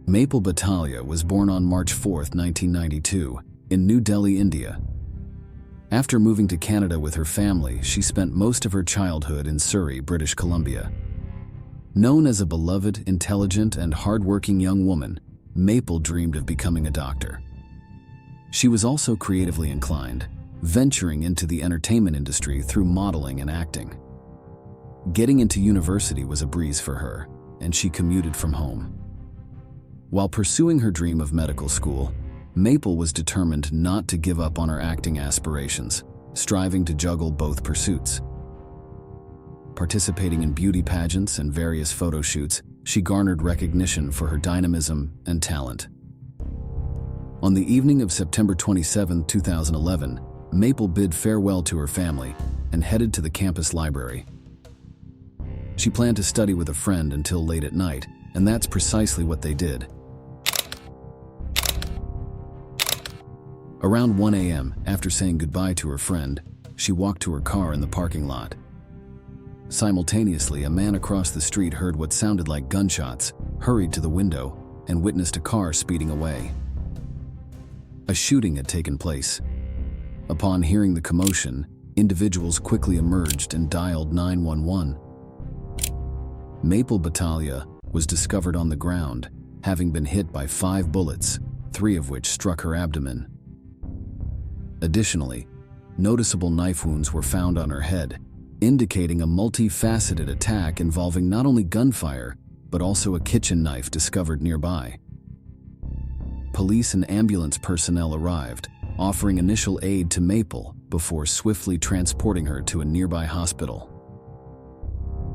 Maple Batalia was born on March 4, 1992, in New Delhi, India. After moving to Canada with her family, she spent most of her childhood in Surrey, British Columbia. Known as a beloved, intelligent, and hardworking young woman, Maple dreamed of becoming a doctor. She was also creatively inclined, venturing into the entertainment industry through modeling and acting. Getting into university was a breeze for her, and she commuted from home. While pursuing her dream of medical school, Maple was determined not to give up on her acting aspirations, striving to juggle both pursuits. Participating in beauty pageants and various photo shoots, she garnered recognition for her dynamism and talent. On the evening of September 27, 2011, Maple bid farewell to her family and headed to the campus library. She planned to study with a friend until late at night, and that's precisely what they did. Around 1 a.m., after saying goodbye to her friend, she walked to her car in the parking lot. Simultaneously, a man across the street heard what sounded like gunshots, hurried to the window, and witnessed a car speeding away. A shooting had taken place. Upon hearing the commotion, individuals quickly emerged and dialed 911. Maple Batalia was discovered on the ground, having been hit by 5 bullets, 3 of which struck her abdomen. Additionally, noticeable knife wounds were found on her head, indicating a multifaceted attack involving not only gunfire, but also a kitchen knife discovered nearby. Police and ambulance personnel arrived, offering initial aid to Maple before swiftly transporting her to a nearby hospital.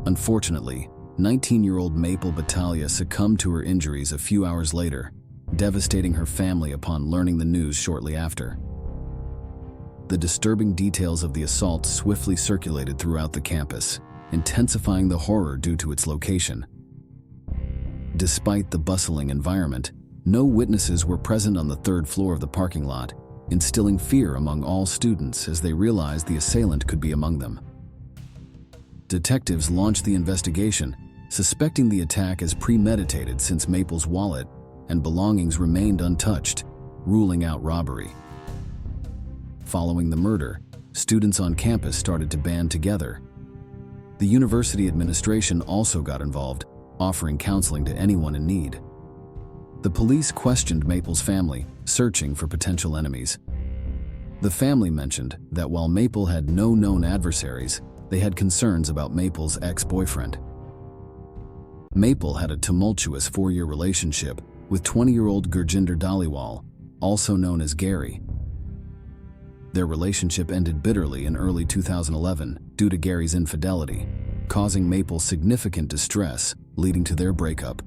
Unfortunately, 19-year-old Maple Batalia succumbed to her injuries a few hours later, devastating her family upon learning the news shortly after. The disturbing details of the assault swiftly circulated throughout the campus, intensifying the horror due to its location. Despite the bustling environment, no witnesses were present on the 3rd floor of the parking lot, instilling fear among all students as they realized the assailant could be among them. Detectives launched the investigation, suspecting the attack as premeditated since Maple's wallet and belongings remained untouched, ruling out robbery. Following the murder, students on campus started to band together. The university administration also got involved, offering counseling to anyone in need. The police questioned Maple's family, searching for potential enemies. The family mentioned that while Maple had no known adversaries, they had concerns about Maple's ex-boyfriend. Maple had a tumultuous 4-year relationship with 20-year-old Gurjinder Dhaliwal, also known as Gary. Their relationship ended bitterly in early 2011 due to Gary's infidelity, causing Maple significant distress, leading to their breakup.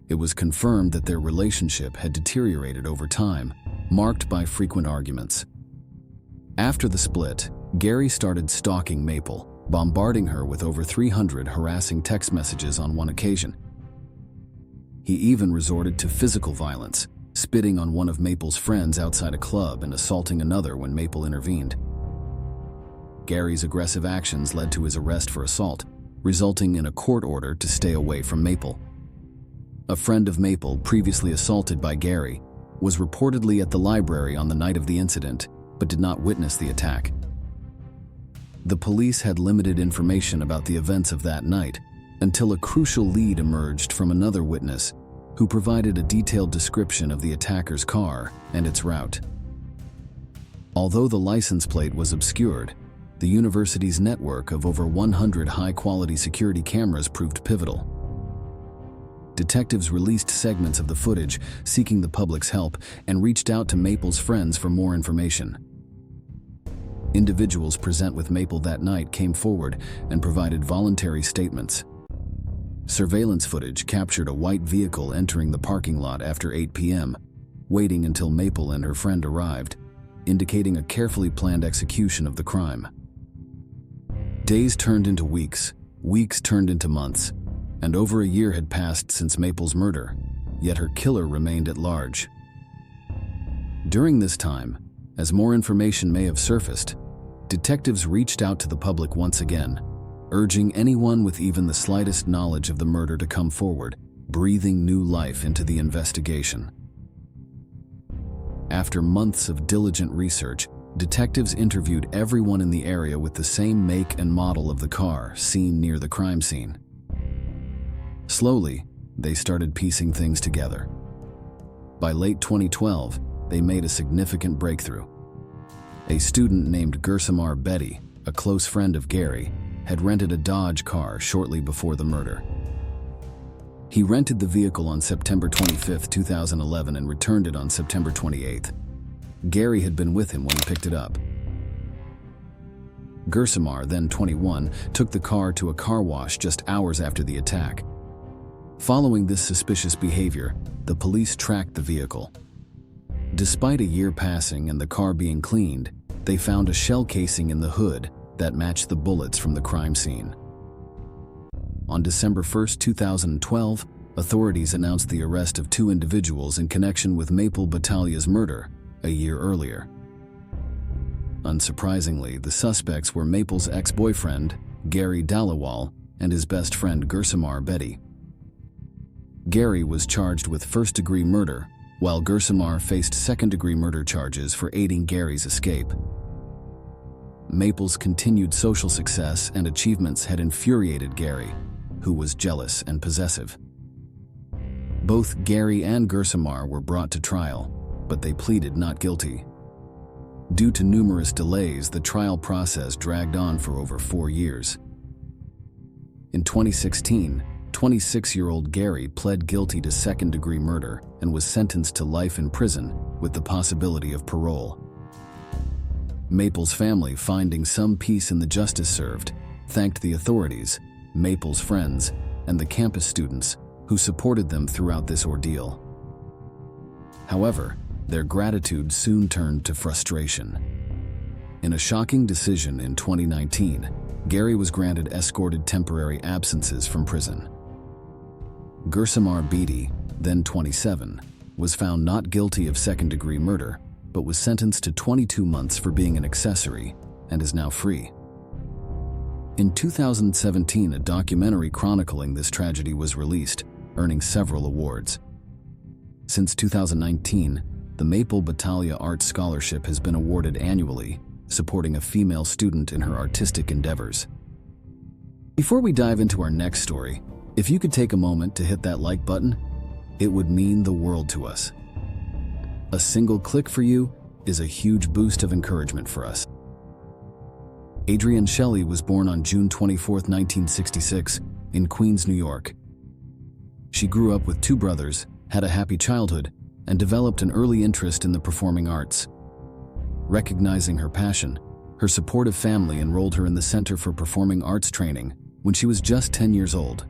It was confirmed that their relationship had deteriorated over time, marked by frequent arguments. After the split, Gary started stalking Maple, bombarding her with over 300 harassing text messages on one occasion. He even resorted to physical violence, spitting on one of Maple's friends outside a club and assaulting another when Maple intervened. Gary's aggressive actions led to his arrest for assault, resulting in a court order to stay away from Maple. A friend of Maple, previously assaulted by Gary, was reportedly at the library on the night of the incident, but did not witness the attack. The police had limited information about the events of that night until a crucial lead emerged from another witness who provided a detailed description of the attacker's car and its route. Although the license plate was obscured, the university's network of over 100 high-quality security cameras proved pivotal. Detectives released segments of the footage, seeking the public's help, and reached out to Maple's friends for more information. Individuals present with Maple that night came forward and provided voluntary statements. Surveillance footage captured a white vehicle entering the parking lot after 8 p.m., waiting until Maple and her friend arrived, indicating a carefully planned execution of the crime. Days turned into weeks, weeks turned into months, and over a year had passed since Maple's murder, yet her killer remained at large. During this time, as more information may have surfaced, detectives reached out to the public once again, urging anyone with even the slightest knowledge of the murder to come forward, breathing new life into the investigation. After months of diligent research, detectives interviewed everyone in the area with the same make and model of the car seen near the crime scene. Slowly, they started piecing things together. By late 2012, they made a significant breakthrough. A student named Gursamar Betty, a close friend of Gary, had rented a Dodge car shortly before the murder. He rented the vehicle on September 25, 2011 and returned it on September 28. Gary had been with him when he picked it up. Gursamar, then 21, took the car to a car wash just hours after the attack. Following this suspicious behavior, the police tracked the vehicle. Despite a year passing and the car being cleaned, they found a shell casing in the hood that matched the bullets from the crime scene. On December 1, 2012, authorities announced the arrest of 2 individuals in connection with Maple Batalia's murder a year earlier. Unsurprisingly, the suspects were Maple's ex-boyfriend, Gary Dalawal, and his best friend Gursamar Betty. Gary was charged with first-degree murder, while Gursamar faced second-degree murder charges for aiding Gary's escape. Maple's continued social success and achievements had infuriated Gary, who was jealous and possessive. Both Gary and Gursamar were brought to trial, but they pleaded not guilty. Due to numerous delays, the trial process dragged on for over 4 years. In 2016, 26-year-old Gary pled guilty to second-degree murder and was sentenced to life in prison with the possibility of parole. Maple's family, finding some peace in the justice served, thanked the authorities, Maple's friends, and the campus students who supported them throughout this ordeal. However, their gratitude soon turned to frustration. In a shocking decision in 2019, Gary was granted escorted temporary absences from prison. Gursamar Betty, then 27, was found not guilty of second-degree murder, but was sentenced to 22 months for being an accessory and is now free. In 2017, a documentary chronicling this tragedy was released, earning several awards. Since 2019, the Maple Batalia Art Scholarship has been awarded annually, supporting a female student in her artistic endeavors. Before we dive into our next story, if you could take a moment to hit that like button, it would mean the world to us. A single click for you is a huge boost of encouragement for us. Adrianne Shelly was born on June 24, 1966, in Queens, New York. She grew up with 2 brothers, had a happy childhood, and developed an early interest in the performing arts. Recognizing her passion, her supportive family enrolled her in the Center for Performing Arts training when she was just 10 years old.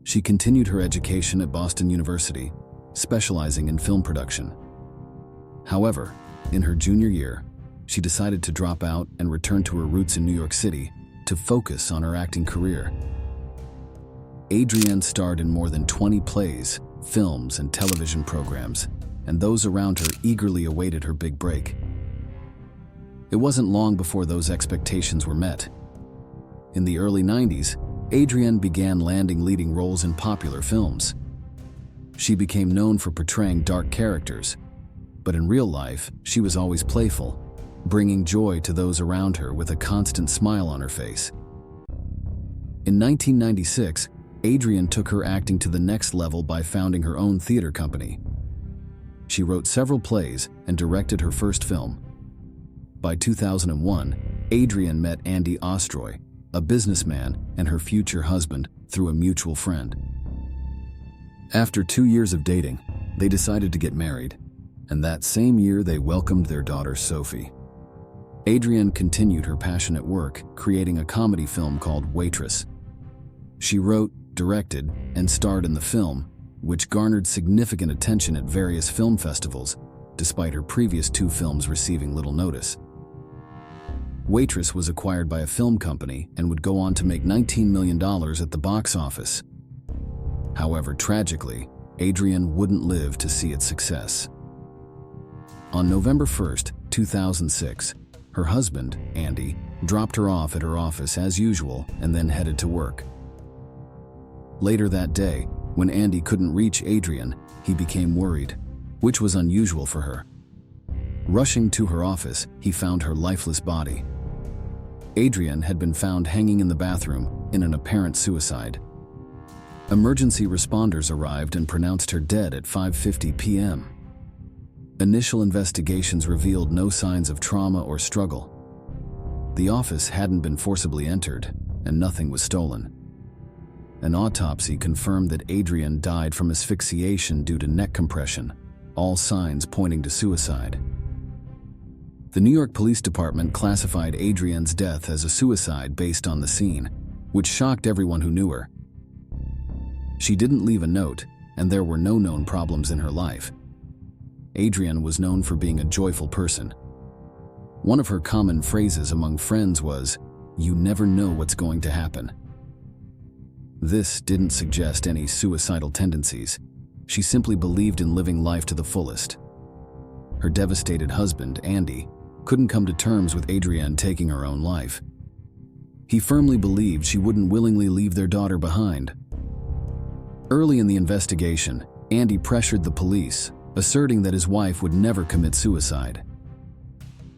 She continued her education at Boston University, specializing in film production. However, in her junior year, she decided to drop out and return to her roots in New York City to focus on her acting career. Adrianne starred in more than 20 plays, films, and television programs, and those around her eagerly awaited her big break. It wasn't long before those expectations were met. In the early 90s, Adrianne began landing leading roles in popular films. She became known for portraying dark characters, but in real life, she was always playful, bringing joy to those around her with a constant smile on her face. In 1996, Adrianne took her acting to the next level by founding her own theater company. She wrote several plays and directed her first film. By 2001, Adrianne met Andy Ostroy, a businessman and her future husband, through a mutual friend. After 2 years of dating, they decided to get married, and that same year they welcomed their daughter Sophie. Adrianne continued her passionate work, creating a comedy film called Waitress. She wrote, directed, and starred in the film, which garnered significant attention at various film festivals, despite her previous 2 films receiving little notice. Waitress was acquired by a film company and would go on to make $19 million at the box office. However, tragically, Adrianne wouldn't live to see its success. On November 1, 2006, her husband, Andy, dropped her off at her office as usual and then headed to work. Later that day, When Andy couldn't reach Adrienne, he became worried, which was unusual for her. Rushing to her office, he found her lifeless body. Adrienne had been found hanging in the bathroom in an apparent suicide. Emergency responders arrived and pronounced her dead at 5:50 p.m. Initial investigations revealed no signs of trauma or struggle. The office hadn't been forcibly entered, and nothing was stolen. An autopsy confirmed that Adrienne died from asphyxiation due to neck compression, all signs pointing to suicide. The New York Police Department classified Adrienne's death as a suicide based on the scene, which shocked everyone who knew her. She didn't leave a note, and there were no known problems in her life. Adrienne was known for being a joyful person. One of her common phrases among friends was, "You never know what's going to happen." This didn't suggest any suicidal tendencies. She simply believed in living life to the fullest. Her devastated husband, Andy, couldn't come to terms with Adrienne taking her own life. He firmly believed she wouldn't willingly leave their daughter behind. Early in the investigation, Andy pressured the police, asserting that his wife would never commit suicide.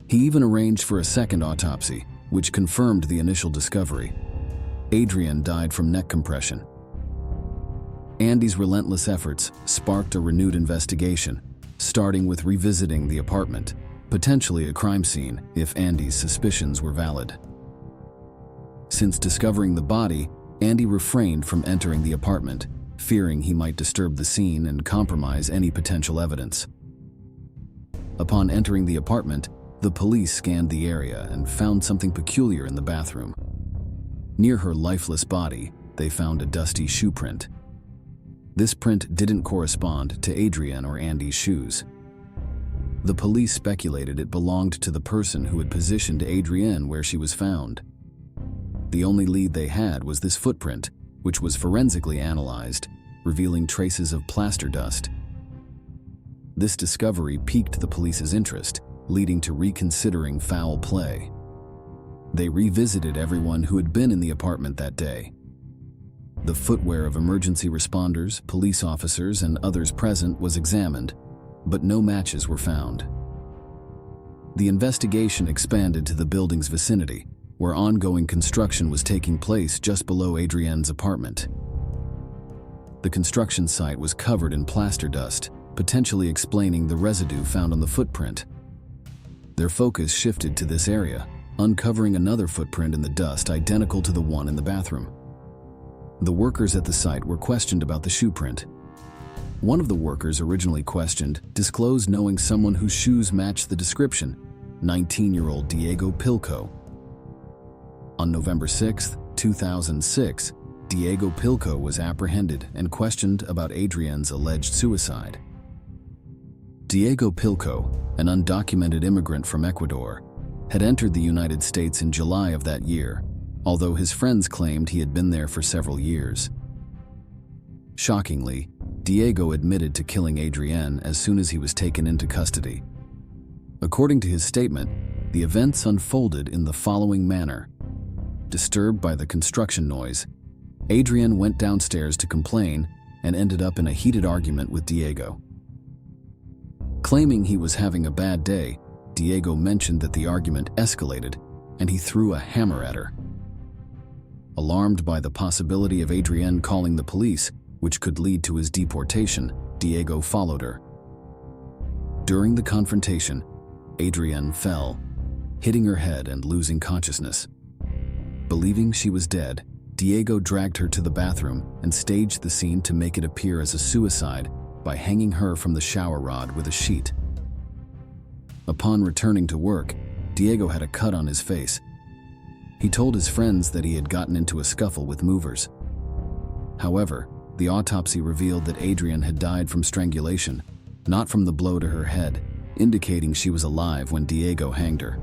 He even arranged for a second autopsy, which confirmed the initial discovery. Adrienne died from neck compression. Andy's relentless efforts sparked a renewed investigation, starting with revisiting the apartment, potentially a crime scene if Andy's suspicions were valid. Since discovering the body, Andy refrained from entering the apartment, fearing he might disturb the scene and compromise any potential evidence. Upon entering the apartment, the police scanned the area and found something peculiar in the bathroom. Near her lifeless body, they found a dusty shoe print. This print didn't correspond to Adrienne or Andy's shoes. The police speculated it belonged to the person who had positioned Adrienne where she was found. The only lead they had was this footprint, which was forensically analyzed, revealing traces of plaster dust. This discovery piqued the police's interest, leading to reconsidering foul play. They revisited everyone who had been in the apartment that day. The footwear of emergency responders, police officers, and others present was examined, but no matches were found. The investigation expanded to the building's vicinity, where ongoing construction was taking place just below Adrienne's apartment. The construction site was covered in plaster dust, potentially explaining the residue found on the footprint. Their focus shifted to this area, uncovering another footprint in the dust identical to the one in the bathroom. The workers at the site were questioned about the shoe print. One of the workers originally questioned disclosed knowing someone whose shoes matched the description, 19-year-old Diego Pilco. On November 6, 2006, Diego Pilco was apprehended and questioned about Adrienne's alleged suicide. Diego Pilco, an undocumented immigrant from Ecuador, had entered the United States in July of that year, although his friends claimed he had been there for several years. Shockingly, Diego admitted to killing Adrienne as soon as he was taken into custody. According to his statement, the events unfolded in the following manner. Disturbed by the construction noise, Adrienne went downstairs to complain and ended up in a heated argument with Diego. Claiming he was having a bad day, Diego mentioned that the argument escalated and he threw a hammer at her. Alarmed by the possibility of Adrienne calling the police, which could lead to his deportation, Diego followed her. During the confrontation, Adrienne fell, hitting her head and losing consciousness. Believing she was dead, Diego dragged her to the bathroom and staged the scene to make it appear as a suicide by hanging her from the shower rod with a sheet. Upon returning to work, Diego had a cut on his face. He told his friends that he had gotten into a scuffle with movers. However, the autopsy revealed that Adrienne had died from strangulation, not from the blow to her head, indicating she was alive when Diego hanged her.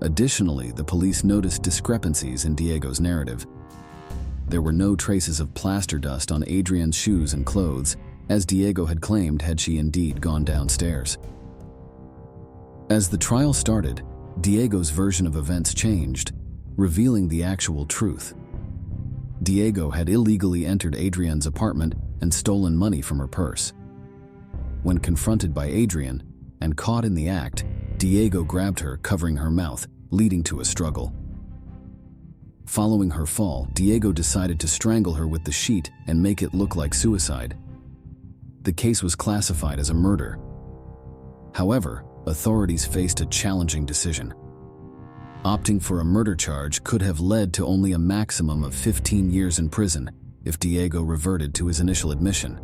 Additionally, the police noticed discrepancies in Diego's narrative. There were no traces of plaster dust on Adrienne's shoes and clothes, as Diego had claimed had she indeed gone downstairs. As the trial started, Diego's version of events changed, revealing the actual truth. Diego had illegally entered Adrienne's apartment and stolen money from her purse. When confronted by Adrienne and caught in the act, Diego grabbed her, covering her mouth, leading to a struggle. Following her fall, Diego decided to strangle her with the sheet and make it look like suicide. The case was classified as a murder. However, authorities faced a challenging decision. Opting for a murder charge could have led to only a maximum of 15 years in prison if Diego reverted to his initial admission.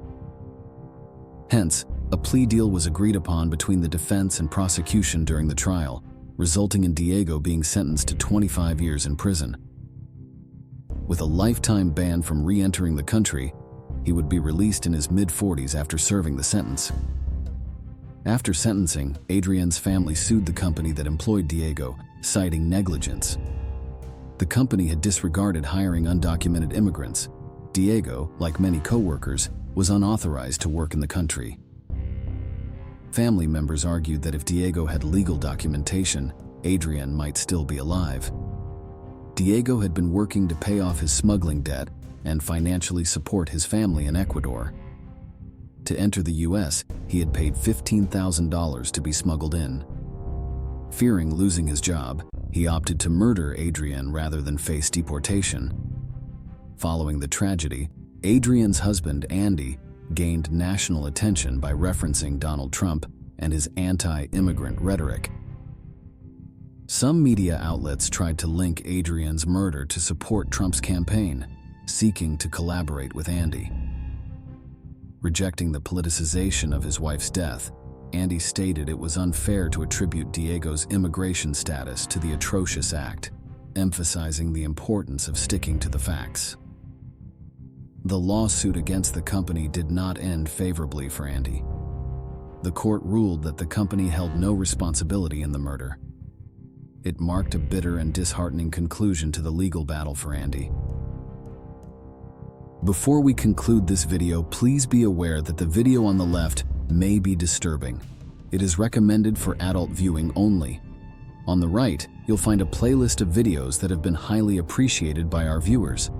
Hence, a plea deal was agreed upon between the defense and prosecution during the trial, resulting in Diego being sentenced to 25 years in prison. With a lifetime ban from re-entering the country, he would be released in his mid-40s after serving the sentence. After sentencing, Adrienne's family sued the company that employed Diego, citing negligence. The company had disregarded hiring undocumented immigrants. Diego, like many co-workers, was unauthorized to work in the country. Family members argued that if Diego had legal documentation, Adrienne might still be alive. Diego had been working to pay off his smuggling debt and financially support his family in Ecuador. To enter the U.S., he had paid $15,000 to be smuggled in. Fearing losing his job, he opted to murder Adrienne rather than face deportation. Following the tragedy, Adrienne's husband, Andy, gained national attention by referencing Donald Trump and his anti-immigrant rhetoric. Some media outlets tried to link Adrienne's murder to support Trump's campaign, seeking to collaborate with Andy. Rejecting the politicization of his wife's death, Andy stated it was unfair to attribute Diego's immigration status to the atrocious act, emphasizing the importance of sticking to the facts. The lawsuit against the company did not end favorably for Andy. The court ruled that the company held no responsibility in the murder. It marked a bitter and disheartening conclusion to the legal battle for Andy. Before we conclude this video, please be aware that the video on the left may be disturbing. It is recommended for adult viewing only. On the right, you'll find a playlist of videos that have been highly appreciated by our viewers.